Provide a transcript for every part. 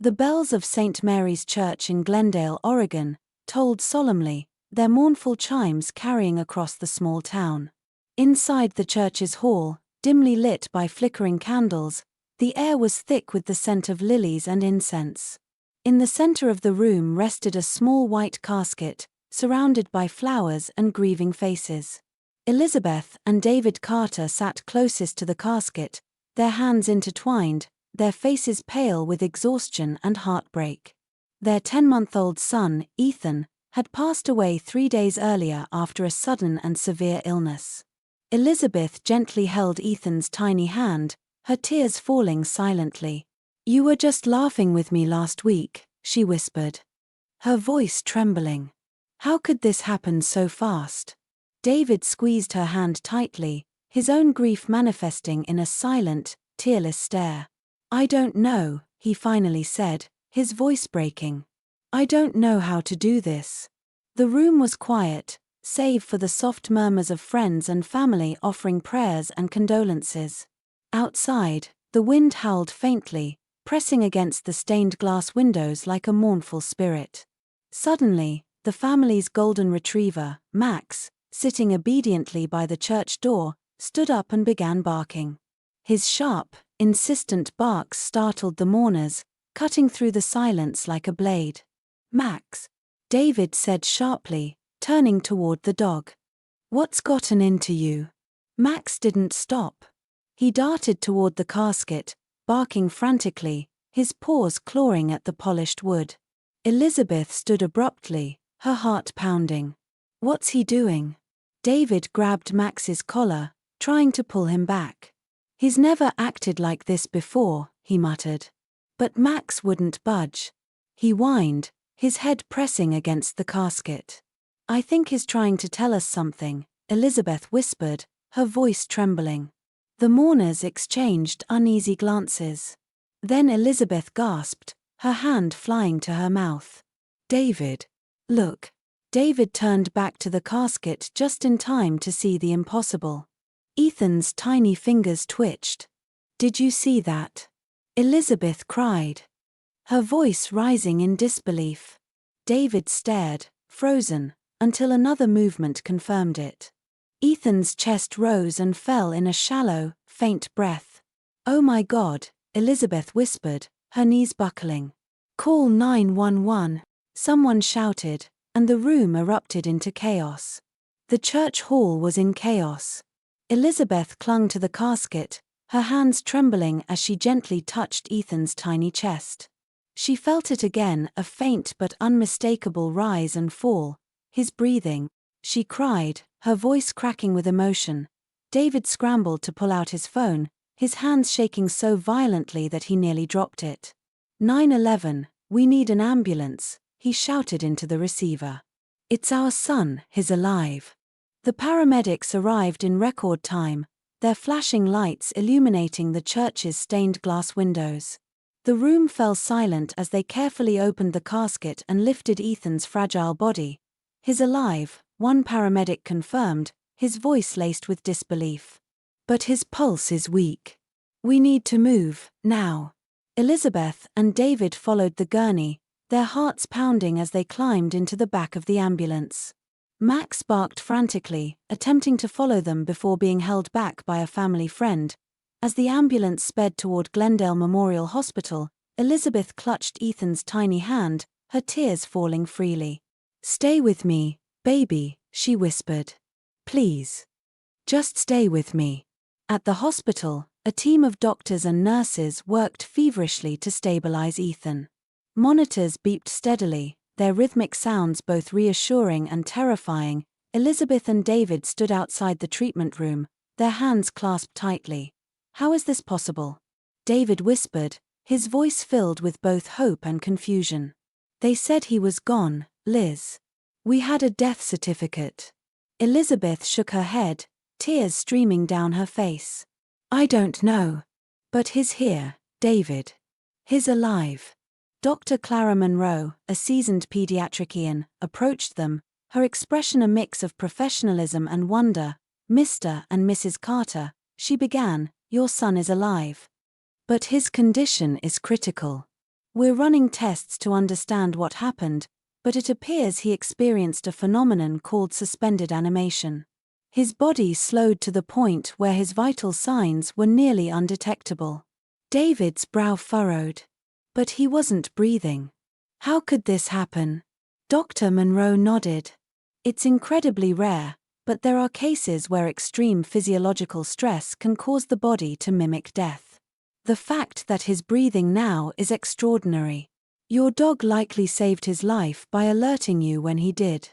The bells of St. Mary's Church in Glendale, Oregon, tolled solemnly, their mournful chimes carrying across the small town. Inside the church's hall, dimly lit by flickering candles, the air was thick with the scent of lilies and incense. In the center of the room rested a small white casket, surrounded by flowers and grieving faces. Elizabeth and David Carter sat closest to the casket, their hands intertwined, their faces pale with exhaustion and heartbreak. Their 10-month-old son, Ethan, had passed away 3 days earlier after a sudden and severe illness. Elizabeth gently held Ethan's tiny hand, her tears falling silently. "You were just laughing with me last week," she whispered, her voice trembling. "How could this happen so fast?" David squeezed her hand tightly, his own grief manifesting in a silent, tearless stare. "I don't know," he finally said, his voice breaking. "I don't know how to do this." The room was quiet, save for the soft murmurs of friends and family offering prayers and condolences. Outside, the wind howled faintly, pressing against the stained glass windows like a mournful spirit. Suddenly, the family's golden retriever, Max, sitting obediently by the church door, stood up and began barking. His sharp, insistent barks startled the mourners, cutting through the silence like a blade. "Max," David said sharply, turning toward the dog. "What's gotten into you?" Max didn't stop. He darted toward the casket, barking frantically, his paws clawing at the polished wood. Elizabeth stood abruptly, her heart pounding. "What's he doing?" David grabbed Max's collar, trying to pull him back. "He's never acted like this before," he muttered. But Max wouldn't budge. He whined, his head pressing against the casket. "I think he's trying to tell us something," Elizabeth whispered, her voice trembling. The mourners exchanged uneasy glances. Then Elizabeth gasped, her hand flying to her mouth. "David, look." David turned back to the casket just in time to see the impossible. Ethan's tiny fingers twitched. "Did you see that?" Elizabeth cried, her voice rising in disbelief. David stared, frozen, until another movement confirmed it. Ethan's chest rose and fell in a shallow, faint breath. "Oh my God," Elizabeth whispered, her knees buckling. "Call 911, someone shouted, and the room erupted into chaos. The church hall was in chaos. Elizabeth clung to the casket, her hands trembling as she gently touched Ethan's tiny chest. She felt it again, a faint but unmistakable rise and fall. His breathing. She cried, her voice cracking with emotion. David scrambled to pull out his phone, his hands shaking so violently that he nearly dropped it. 911, we need an ambulance, he shouted into the receiver. "It's our son, he's alive." The paramedics arrived in record time, their flashing lights illuminating the church's stained glass windows. The room fell silent as they carefully opened the casket and lifted Ethan's fragile body. "He's alive," one paramedic confirmed, his voice laced with disbelief. "But his pulse is weak. We need to move, now." Elizabeth and David followed the gurney, their hearts pounding as they climbed into the back of the ambulance. Max barked frantically, attempting to follow them before being held back by a family friend. As the ambulance sped toward Glendale Memorial Hospital, Elizabeth clutched Ethan's tiny hand, her tears falling freely. "Stay with me, baby," she whispered. "Please. Just stay with me." At the hospital, a team of doctors and nurses worked feverishly to stabilize Ethan. Monitors beeped steadily, their rhythmic sounds both reassuring and terrifying. Elizabeth and David stood outside the treatment room, their hands clasped tightly. "How is this possible?" David whispered, his voice filled with both hope and confusion. "They said he was gone, Liz. We had a death certificate." Elizabeth shook her head, tears streaming down her face. "I don't know. But he's here, David. He's alive." Dr. Clara Monroe, a seasoned pediatrician, approached them, her expression a mix of professionalism and wonder. "Mr. and Mrs. Carter," she began, "your son is alive. But his condition is critical. We're running tests to understand what happened, but it appears he experienced a phenomenon called suspended animation. His body slowed to the point where his vital signs were nearly undetectable. David's brow furrowed. But he wasn't breathing. How could this happen? Dr. Monroe nodded. It's incredibly rare, but there are cases where extreme physiological stress can cause the body to mimic death. The fact that he's breathing now is extraordinary. Your dog likely saved his life by alerting you when he did.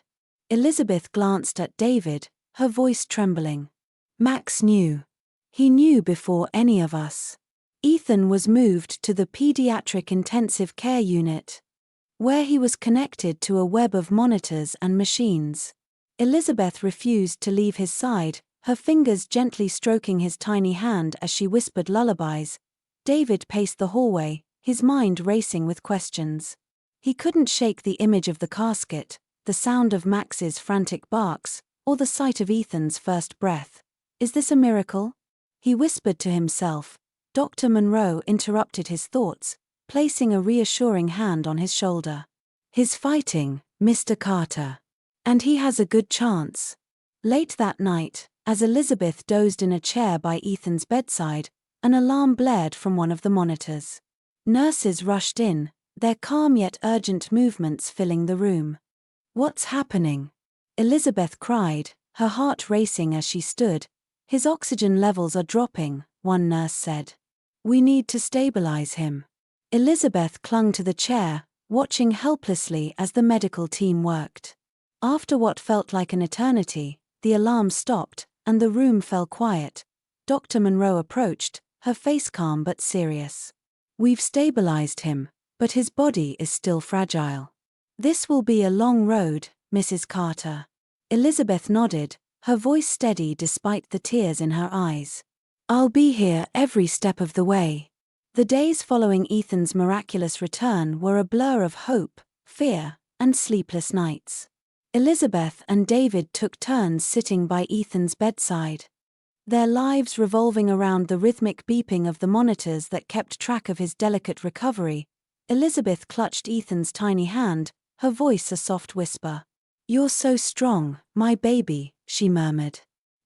Elizabeth glanced at David, her voice trembling. Max knew. He knew before any of us. Ethan was moved to the pediatric intensive care unit, where he was connected to a web of monitors and machines. Elizabeth refused to leave his side, her fingers gently stroking his tiny hand as she whispered lullabies. David paced the hallway, his mind racing with questions. He couldn't shake the image of the casket, the sound of Max's frantic barks, or the sight of Ethan's first breath. Is this a miracle? He whispered to himself. Dr. Monroe interrupted his thoughts, placing a reassuring hand on his shoulder. He's fighting, Mr. Carter. And he has a good chance. Late that night, as Elizabeth dozed in a chair by Ethan's bedside, an alarm blared from one of the monitors. Nurses rushed in, their calm yet urgent movements filling the room. What's happening? Elizabeth cried, her heart racing as she stood. His oxygen levels are dropping, one nurse said. We need to stabilize him. Elizabeth clung to the chair, watching helplessly as the medical team worked. After what felt like an eternity, the alarm stopped, and the room fell quiet. Dr. Monroe approached, her face calm but serious. We've stabilized him, but his body is still fragile. This will be a long road, Mrs. Carter. Elizabeth nodded, her voice steady despite the tears in her eyes. I'll be here every step of the way. The days following Ethan's miraculous return were a blur of hope, fear, and sleepless nights. Elizabeth and David took turns sitting by Ethan's bedside, their lives revolving around the rhythmic beeping of the monitors that kept track of his delicate recovery. Elizabeth clutched Ethan's tiny hand, her voice a soft whisper. You're so strong, my baby, she murmured.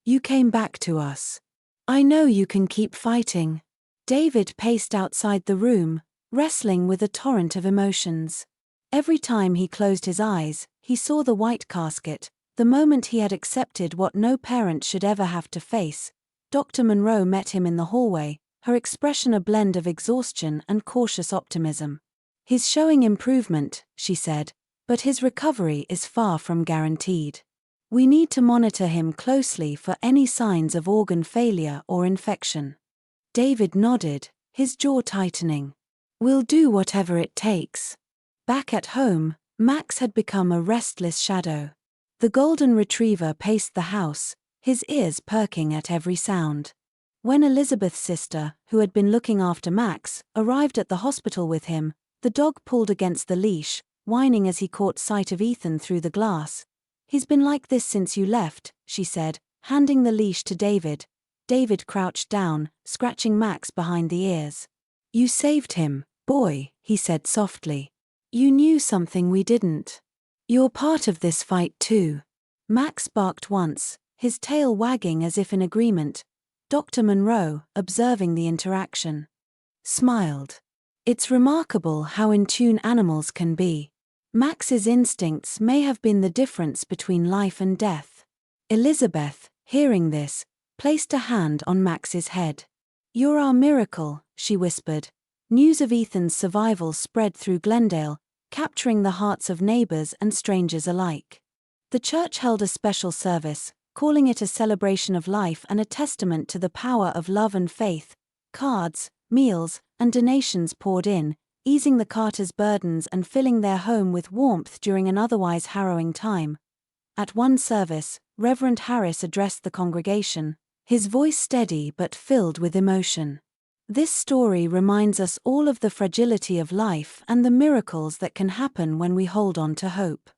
You came back to us. I know you can keep fighting. David paced outside the room, wrestling with a torrent of emotions. Every time he closed his eyes, he saw the white casket, the moment he had accepted what no parent should ever have to face. Dr. Monroe met him in the hallway, her expression a blend of exhaustion and cautious optimism. He's showing improvement, she said, but his recovery is far from guaranteed. We need to monitor him closely for any signs of organ failure or infection. David nodded, his jaw tightening. We'll do whatever it takes. Back at home, Max had become a restless shadow. The golden retriever paced the house, his ears perking at every sound. When Elizabeth's sister, who had been looking after Max, arrived at the hospital with him, the dog pulled against the leash, whining as he caught sight of Ethan through the glass. He's been like this since you left, she said, handing the leash to David. David crouched down, scratching Max behind the ears. You saved him, boy, he said softly. You knew something we didn't. You're part of this fight too. Max barked once, his tail wagging as if in agreement. Dr. Monroe, observing the interaction, smiled. It's remarkable how in tune animals can be. Max's instincts may have been the difference between life and death. Elizabeth, hearing this, placed a hand on Max's head. You're our miracle, she whispered. News of Ethan's survival spread through Glendale, capturing the hearts of neighbors and strangers alike. The church held a special service, calling it a celebration of life and a testament to the power of love and faith. Cards, meals, and donations poured in, easing the Carters' burdens and filling their home with warmth during an otherwise harrowing time. At one service, Reverend Harris addressed the congregation, his voice steady but filled with emotion. This story reminds us all of the fragility of life and the miracles that can happen when we hold on to hope.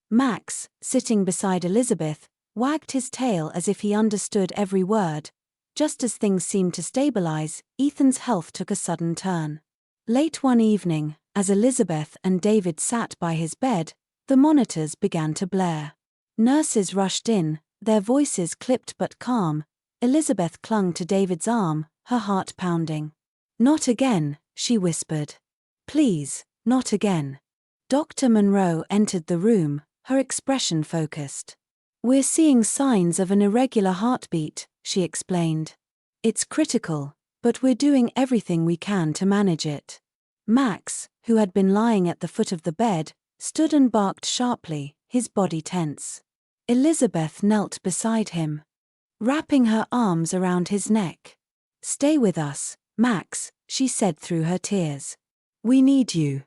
Max, sitting beside Elizabeth, wagged his tail as if he understood every word. Just as things seemed to stabilize, Ethan's health took a sudden turn. Late one evening, As Elizabeth and David sat by his bed, the monitors began to blare. Nurses rushed in, their voices clipped but calm. Elizabeth clung to David's arm, her heart pounding. "Not again," she whispered. "Please, not again." Dr. Monroe entered the room, her expression focused. "We're seeing signs of an irregular heartbeat," she explained. "It's critical, but we're doing everything we can to manage it." Max, who had been lying at the foot of the bed, stood and barked sharply, his body tense. Elizabeth knelt beside him, wrapping her arms around his neck. "Stay with us, Max," she said through her tears. "We need you."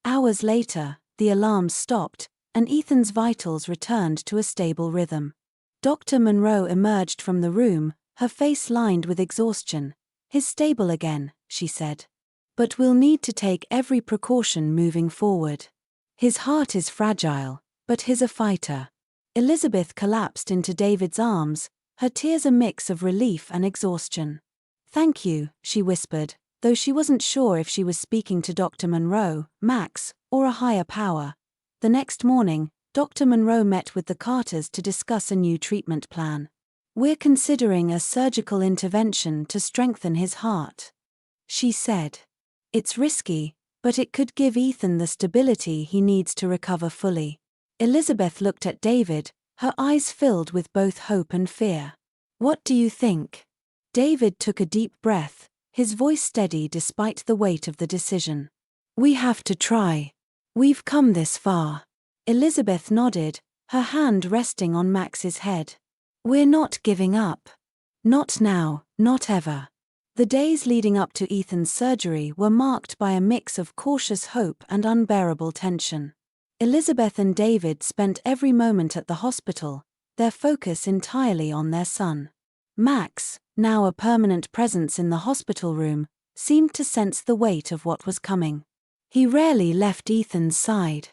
Hours later, the alarms stopped, and Ethan's vitals returned to a stable rhythm. Dr. Monroe emerged from the room, her face lined with exhaustion. "He's stable again," she said. "But we'll need to take every precaution moving forward. His heart is fragile, but he's a fighter." Elizabeth collapsed into David's arms, her tears a mix of relief and exhaustion. "Thank you," she whispered, though she wasn't sure if she was speaking to Dr. Monroe, Max, or a higher power. The next morning, Dr. Monroe met with the Carters to discuss a new treatment plan. "We're considering a surgical intervention to strengthen his heart," she said. "It's risky, but it could give Ethan the stability he needs to recover fully." Elizabeth looked at David, her eyes filled with both hope and fear. "What do you think?" David took a deep breath, his voice steady despite the weight of the decision. "We have to try. We've come this far." Elizabeth nodded, her hand resting on Max's head. "We're not giving up. Not now, not ever." The days leading up to Ethan's surgery were marked by a mix of cautious hope and unbearable tension. Elizabeth and David spent every moment at the hospital, their focus entirely on their son. Max, now a permanent presence in the hospital room, seemed to sense the weight of what was coming. He rarely left Ethan's side.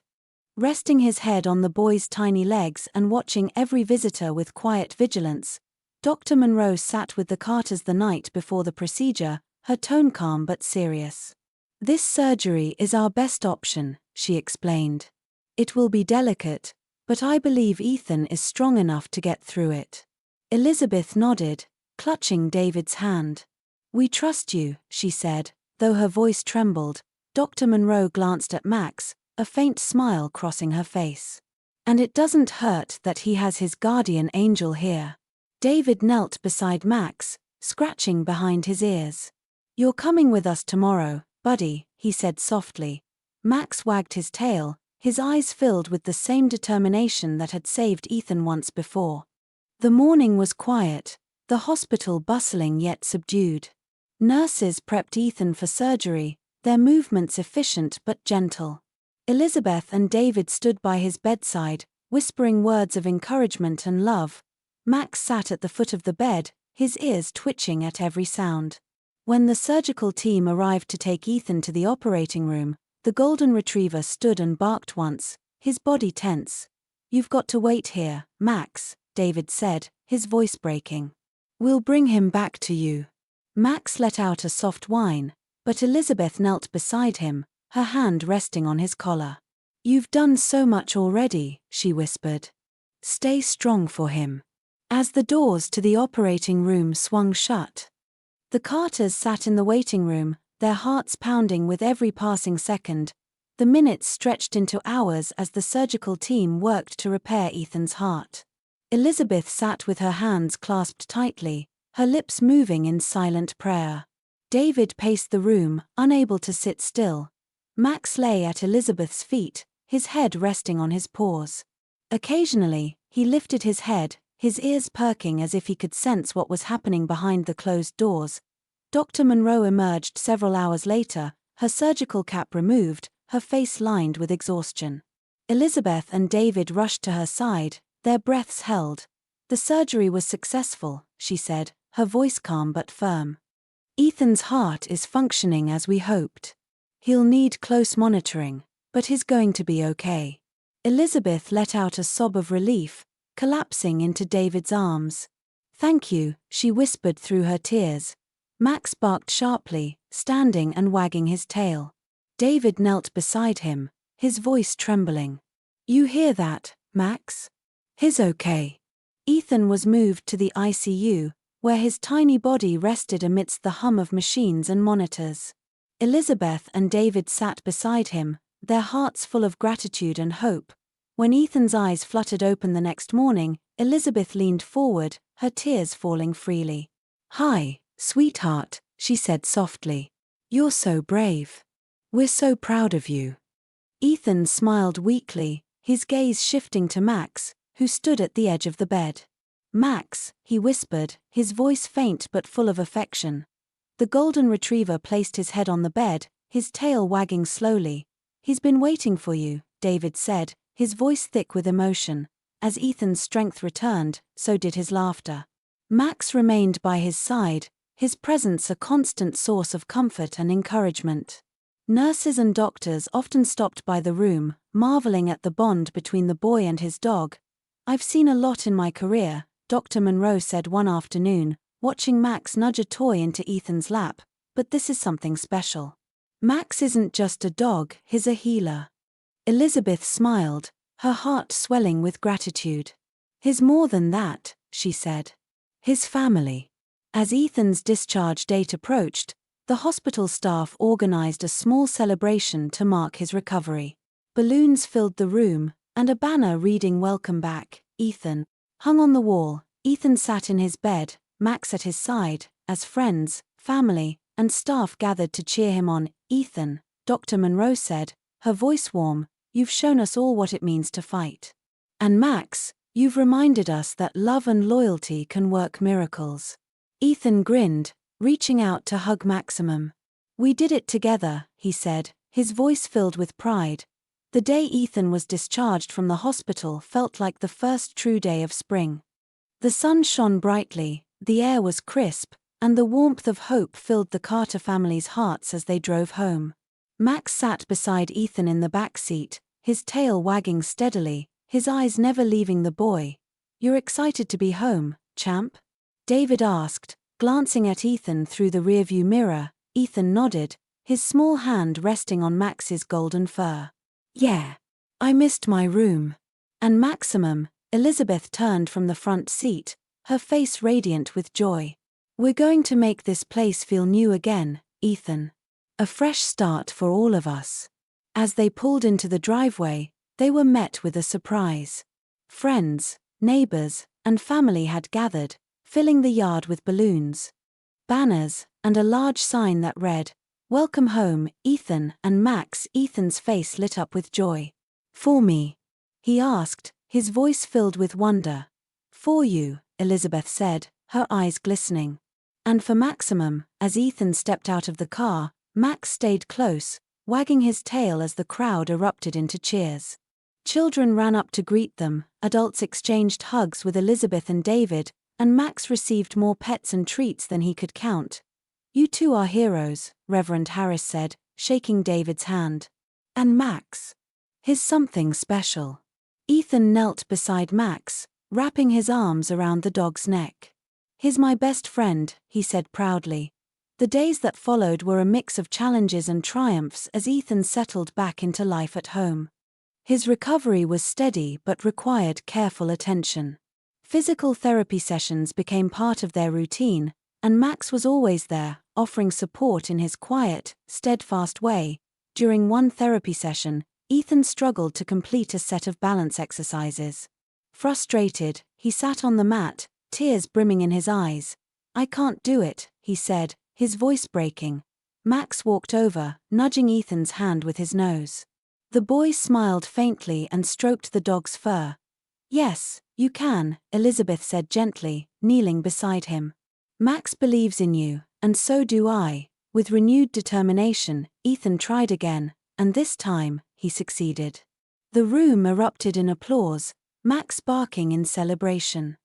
Resting his head on the boy's tiny legs and watching every visitor with quiet vigilance, Dr. Monroe sat with the Carters the night before the procedure, her tone calm but serious. "This surgery is our best option," she explained. "It will be delicate, but I believe Ethan is strong enough to get through it." Elizabeth nodded, clutching David's hand. "We trust you," she said, though her voice trembled. Dr. Monroe glanced at Max, a faint smile crossing her face. "And it doesn't hurt that he has his guardian angel here." David knelt beside Max, scratching behind his ears. "You're coming with us tomorrow, buddy," he said softly. Max wagged his tail, his eyes filled with the same determination that had saved Ethan once before. The morning was quiet, the hospital bustling yet subdued. Nurses prepped Ethan for surgery, their movements efficient but gentle. Elizabeth and David stood by his bedside, whispering words of encouragement and love. Max sat at the foot of the bed, his ears twitching at every sound. When the surgical team arrived to take Ethan to the operating room, the golden retriever stood and barked once, his body tense. "You've got to wait here, Max," David said, his voice breaking. "We'll bring him back to you." Max let out a soft whine, but Elizabeth knelt beside him, her hand resting on his collar. "You've done so much already," she whispered. "Stay strong for him." As the doors to the operating room swung shut, the Carters sat in the waiting room, their hearts pounding with every passing second. The minutes stretched into hours as the surgical team worked to repair Ethan's heart. Elizabeth sat with her hands clasped tightly, her lips moving in silent prayer. David paced the room, unable to sit still. Max lay at Elizabeth's feet, his head resting on his paws. Occasionally, he lifted his head, his ears perking as if he could sense what was happening behind the closed doors. Dr. Monroe emerged several hours later, her surgical cap removed, her face lined with exhaustion. Elizabeth and David rushed to her side, their breaths held. "The surgery was successful," she said, her voice calm but firm. "Ethan's heart is functioning as we hoped. He'll need close monitoring, but he's going to be okay." Elizabeth let out a sob of relief, collapsing into David's arms. "Thank you," she whispered through her tears. Max barked sharply, standing and wagging his tail. David knelt beside him, his voice trembling. "You hear that, Max? He's okay." Ethan was moved to the ICU, where his tiny body rested amidst the hum of machines and monitors. Elizabeth and David sat beside him, their hearts full of gratitude and hope. When Ethan's eyes fluttered open the next morning, Elizabeth leaned forward, her tears falling freely. "Hi, sweetheart," she said softly. "You're so brave. We're so proud of you." Ethan smiled weakly, his gaze shifting to Max, who stood at the edge of the bed. "Max," he whispered, his voice faint but full of affection. The golden retriever placed his head on the bed, his tail wagging slowly. "He's been waiting for you," David said, his voice thick with emotion. As Ethan's strength returned, so did his laughter. Max remained by his side, his presence a constant source of comfort and encouragement. Nurses and doctors often stopped by the room, marveling at the bond between the boy and his dog. "I've seen a lot in my career," Dr. Monroe said one afternoon, watching Max nudge a toy into Ethan's lap, "but this is something special. Max isn't just a dog, he's a healer." Elizabeth smiled, her heart swelling with gratitude. "He's more than that," she said. "His family." As Ethan's discharge date approached, the hospital staff organized a small celebration to mark his recovery. Balloons filled the room, and a banner reading "Welcome back, Ethan," hung on the wall. Ethan sat in his bed, Max at his side, as friends, family, and staff gathered to cheer him on. "Ethan," Dr. Monroe said, her voice warm, "you've shown us all what it means to fight. And Max, you've reminded us that love and loyalty can work miracles." Ethan grinned, reaching out to hug Maximum. "We did it together," he said, his voice filled with pride. The day Ethan was discharged from the hospital felt like the first true day of spring. The sun shone brightly, the air was crisp, and the warmth of hope filled the Carter family's hearts as they drove home. Max sat beside Ethan in the back seat, his tail wagging steadily, his eyes never leaving the boy. "You're excited to be home, champ?" David asked, glancing at Ethan through the rearview mirror. Ethan nodded, his small hand resting on Max's golden fur. "Yeah. I missed my room." "And Maximum," Elizabeth turned from the front seat, her face radiant with joy. "We're going to make this place feel new again, Ethan. A fresh start for all of us." As they pulled into the driveway, they were met with a surprise. Friends, neighbors, and family had gathered, filling the yard with balloons, banners, and a large sign that read, "Welcome home, Ethan and Max." Ethan's face lit up with joy. "For me?" he asked, his voice filled with wonder. "For you," Elizabeth said, her eyes glistening. "And for Maximum." As Ethan stepped out of the car, Max stayed close, wagging his tail as the crowd erupted into cheers. Children ran up to greet them, adults exchanged hugs with Elizabeth and David, and Max received more pets and treats than he could count. "You two are heroes," Reverend Harris said, shaking David's hand. "And Max? He's something special." Ethan knelt beside Max, wrapping his arms around the dog's neck. "He's my best friend," he said proudly. The days that followed were a mix of challenges and triumphs as Ethan settled back into life at home. His recovery was steady but required careful attention. Physical therapy sessions became part of their routine, and Max was always there, offering support in his quiet, steadfast way. During one therapy session, Ethan struggled to complete a set of balance exercises. Frustrated, he sat on the mat, tears brimming in his eyes. "I can't do it," he said, his voice breaking. Max walked over, nudging Ethan's hand with his nose. The boy smiled faintly and stroked the dog's fur. "Yes, you can," Elizabeth said gently, kneeling beside him. "Max believes in you, and so do I." With renewed determination, Ethan tried again, and this time, he succeeded. The room erupted in applause, Max barking in celebration.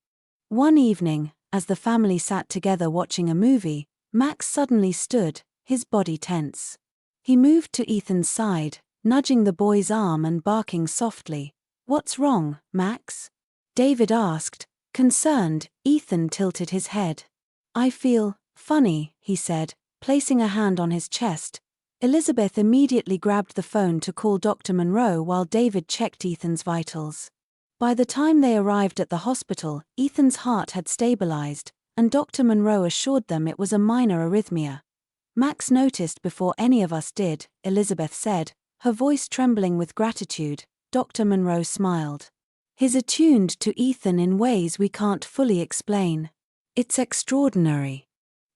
One evening, as the family sat together watching a movie, Max suddenly stood, his body tense. He moved to Ethan's side, nudging the boy's arm and barking softly. "What's wrong, Max?" David asked, concerned. Ethan tilted his head. "I feel funny," he said, placing a hand on his chest. Elizabeth immediately grabbed the phone to call Dr. Monroe while David checked Ethan's vitals. By the time they arrived at the hospital, Ethan's heart had stabilized, and Dr. Monroe assured them it was a minor arrhythmia. Max noticed before any of us did, Elizabeth said, her voice trembling with gratitude. Dr. Monroe smiled. He's attuned to Ethan in ways we can't fully explain. It's extraordinary.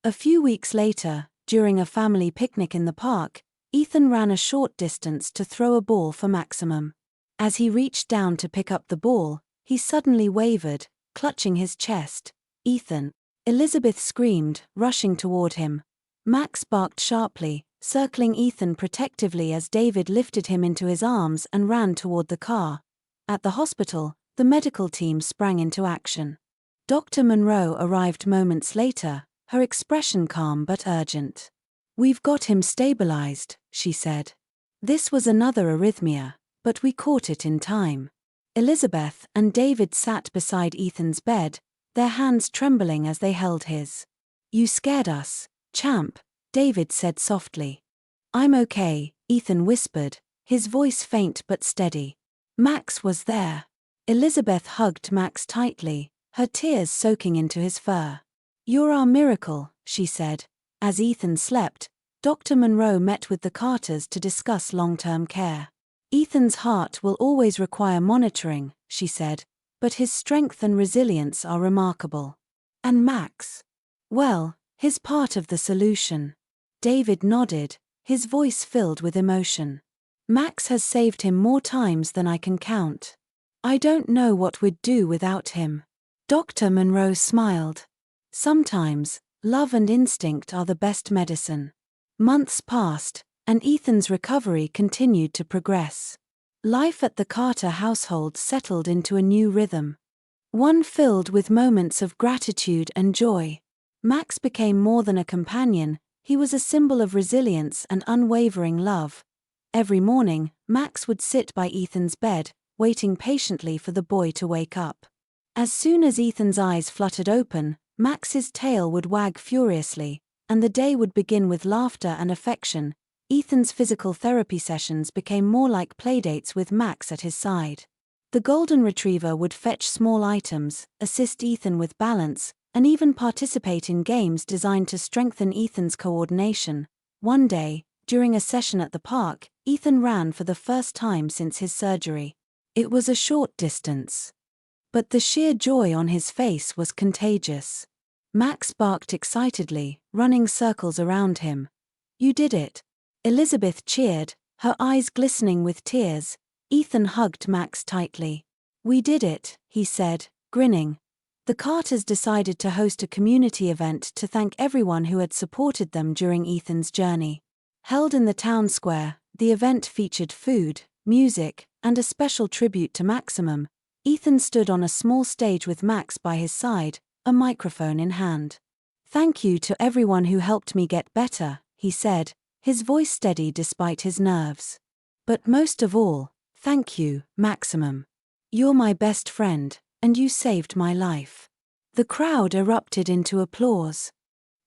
A few weeks later, during a family picnic in the park, Ethan ran a short distance to throw a ball for Maximum. As he reached down to pick up the ball, he suddenly wavered, clutching his chest. "Ethan!" Elizabeth screamed, rushing toward him. Max barked sharply, circling Ethan protectively as David lifted him into his arms and ran toward the car. At the hospital, the medical team sprang into action. Dr. Monroe arrived moments later, her expression calm but urgent. "We've got him stabilized," she said. "This was another arrhythmia, but we caught it in time." Elizabeth and David sat beside Ethan's bed, their hands trembling as they held his. "You scared us, champ," David said softly. "I'm okay," Ethan whispered, his voice faint but steady. Max was there. Elizabeth hugged Max tightly, her tears soaking into his fur. "You're our miracle," she said. As Ethan slept, Dr. Monroe met with the Carters to discuss long-term care. "Ethan's heart will always require monitoring," she said, "but his strength and resilience are remarkable." "And Max?" "Well, he's part of the solution." David nodded, his voice filled with emotion. "Max has saved him more times than I can count. I don't know what we'd do without him." Dr. Monroe smiled. "Sometimes, love and instinct are the best medicine." Months passed, and Ethan's recovery continued to progress. Life at the Carter household settled into a new rhythm. One filled with moments of gratitude and joy. Max became more than a companion, he was a symbol of resilience and unwavering love. Every morning, Max would sit by Ethan's bed, waiting patiently for the boy to wake up. As soon as Ethan's eyes fluttered open, Max's tail would wag furiously, and the day would begin with laughter and affection. Ethan's physical therapy sessions became more like playdates with Max at his side. The golden retriever would fetch small items, assist Ethan with balance, and even participate in games designed to strengthen Ethan's coordination. One day, during a session at the park, Ethan ran for the first time since his surgery. It was a short distance, but the sheer joy on his face was contagious. Max barked excitedly, running circles around him. "You did it!" Elizabeth cheered, her eyes glistening with tears. Ethan hugged Max tightly. "We did it," he said, grinning. The Carters decided to host a community event to thank everyone who had supported them during Ethan's journey. Held in the town square, the event featured food, music, and a special tribute to Maximum. Ethan stood on a small stage with Max by his side, a microphone in hand. "Thank you to everyone who helped me get better," he said, his voice steady despite his nerves. "But most of all, thank you, Maximum. You're my best friend, and you saved my life." The crowd erupted into applause,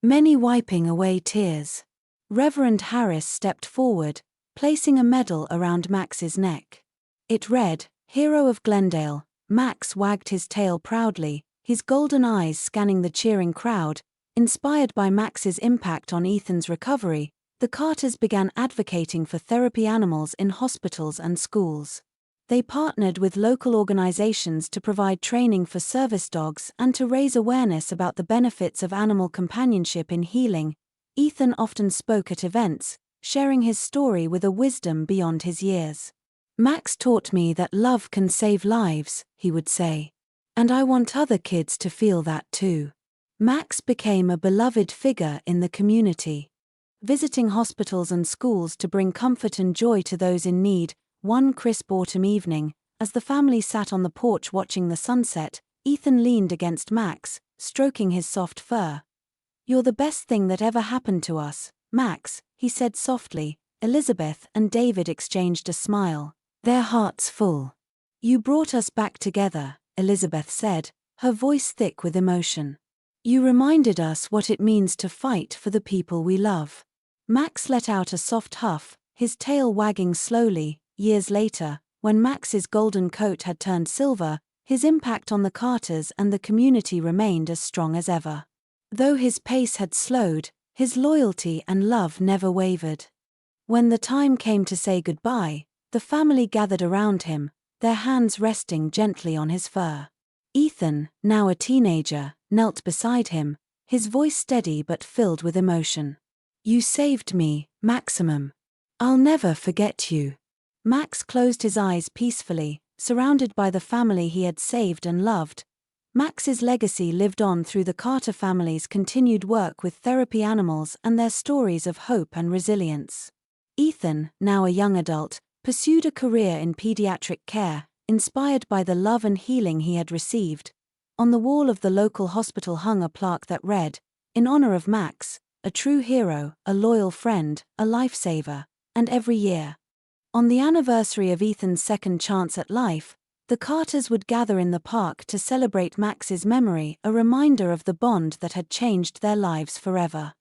many wiping away tears. Reverend Harris stepped forward, placing a medal around Max's neck. It read, "Hero of Glendale." Max wagged his tail proudly, his golden eyes scanning the cheering crowd. Inspired by Max's impact on Ethan's recovery, the Carters began advocating for therapy animals in hospitals and schools. They partnered with local organizations to provide training for service dogs and to raise awareness about the benefits of animal companionship in healing. Ethan often spoke at events, sharing his story with a wisdom beyond his years. "Max taught me that love can save lives," he would say. "And I want other kids to feel that too." Max became a beloved figure in the community, visiting hospitals and schools to bring comfort and joy to those in need. One crisp autumn evening, as the family sat on the porch watching the sunset, Ethan leaned against Max, stroking his soft fur. "You're the best thing that ever happened to us, Max," he said softly. Elizabeth and David exchanged a smile, their hearts full. "You brought us back together," Elizabeth said, her voice thick with emotion. "You reminded us what it means to fight for the people we love." Max let out a soft huff, his tail wagging slowly. Years later, when Max's golden coat had turned silver, his impact on the Carters and the community remained as strong as ever. Though his pace had slowed, his loyalty and love never wavered. When the time came to say goodbye, the family gathered around him, their hands resting gently on his fur. Ethan, now a teenager, knelt beside him, his voice steady but filled with emotion. "You saved me, Maximum. I'll never forget you." Max closed his eyes peacefully, surrounded by the family he had saved and loved. Max's legacy lived on through the Carter family's continued work with therapy animals and their stories of hope and resilience. Ethan, now a young adult, pursued a career in pediatric care, inspired by the love and healing he had received. On the wall of the local hospital hung a plaque that read, "In honor of Max, a true hero, a loyal friend, a lifesaver." And every year, on the anniversary of Ethan's second chance at life, the Carters would gather in the park to celebrate Max's memory, a reminder of the bond that had changed their lives forever.